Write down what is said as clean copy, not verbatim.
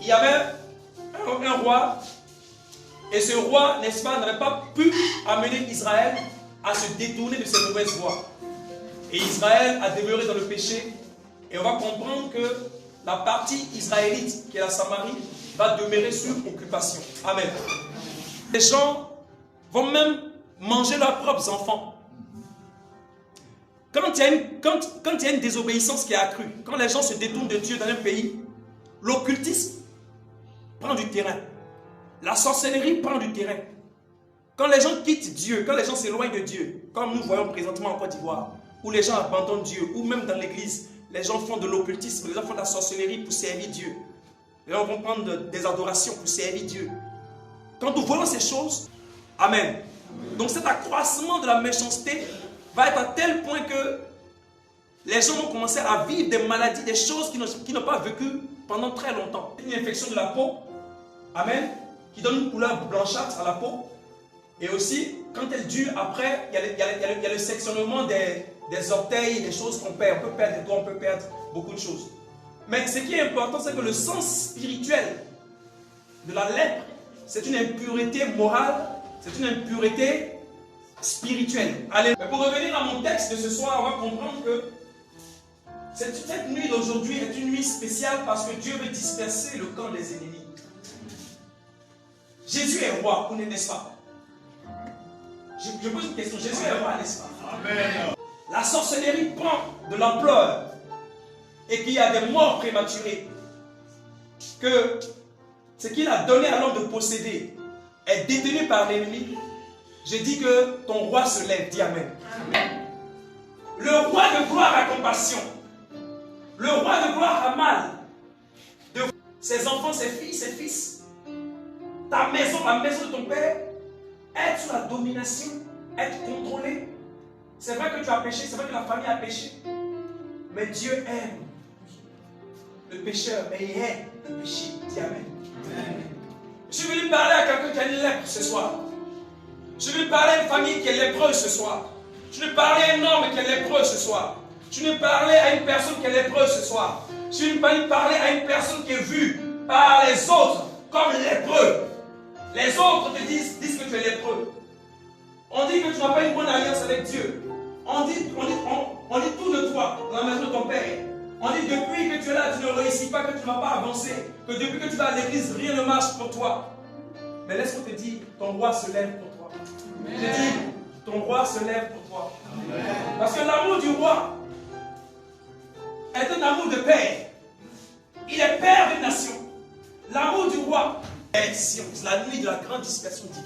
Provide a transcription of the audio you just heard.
il y avait un roi, et ce roi, n'est-ce pas, n'avait pas pu amener Israël à se détourner de ses mauvaises voies. Et Israël a demeuré dans le péché, et on va comprendre que la partie israélite, qui est la Samarie, va demeurer sous occupation. Amen. Les gens vont même manger leurs propres enfants. Quand il y a une désobéissance qui est accrue, quand les gens se détournent de Dieu dans un pays, l'occultisme prend du terrain. La sorcellerie prend du terrain. Quand les gens quittent Dieu, quand les gens s'éloignent de Dieu, comme nous voyons présentement en Côte d'Ivoire, où les gens abandonnent Dieu, ou même dans l'église, les gens font de l'occultisme, les gens font de la sorcellerie pour servir Dieu. Les gens vont prendre des adorations pour servir Dieu. Quand nous voyons ces choses, Amen. Donc cet accroissement de la méchanceté va être à tel point que les gens vont commencer à vivre des maladies, des choses qu'ils n'ont pas vécues pendant très longtemps. Une infection de la peau, Amen, qui donne une couleur blanchâtre à la peau. Et aussi, quand elle dure, après, il y a le sectionnement des orteils, des choses qu'on perd. On peut perdre des doigts, on peut perdre beaucoup de choses. Mais ce qui est important, c'est que le sens spirituel de la lèpre, c'est une impureté morale, c'est une impureté spirituelle. Allez. Mais pour revenir à mon texte de ce soir, on va comprendre que cette nuit d'aujourd'hui est une nuit spéciale parce que Dieu veut disperser le camp des ennemis. Jésus est roi, n'est-ce pas? Je pose une question. Jésus est roi, n'est-ce pas? Amen. La sorcellerie prend de l'ampleur et qu'il y a des morts prématurées. Que ce qu'il a donné à l'homme de posséder est détenu par l'ennemi. Je dis que ton roi se lève. Dis Amen. Amen. Le roi de gloire a compassion. Le roi de gloire a mal. De ses enfants, ses filles, ses fils. Ta maison, la maison de ton père, être sous la domination, être contrôlé. C'est vrai que tu as péché, c'est vrai que la famille a péché. Mais Dieu aime le pécheur, mais il aime le péché. Dis Amen. Amen. Je suis venu parler à quelqu'un qui a une lèpre ce soir. Je suis venu parler à une famille qui est lépreuse ce soir. Je suis venu parler à un homme qui est lépreux ce soir. Je suis venu parler à une personne qui est lépreuse ce soir. Je suis venu parler à une personne qui est vue par les autres comme lépreux. Les autres te disent que tu es lépreux. On dit que tu n'as pas une bonne alliance avec Dieu. On dit tout de toi dans la maison de ton père. On dit depuis que tu es là, tu ne réussis pas, que tu ne vas pas avancer. Que depuis que tu vas à l'église, rien ne marche pour toi. Mais laisse-moi te dire, ton roi se lève pour toi. Amen. Je dis, ton roi se lève pour toi. Amen. Parce que l'amour du roi est un amour de père. Il est père des nations. L'amour du roi est la nuit de la grande dispersion divine.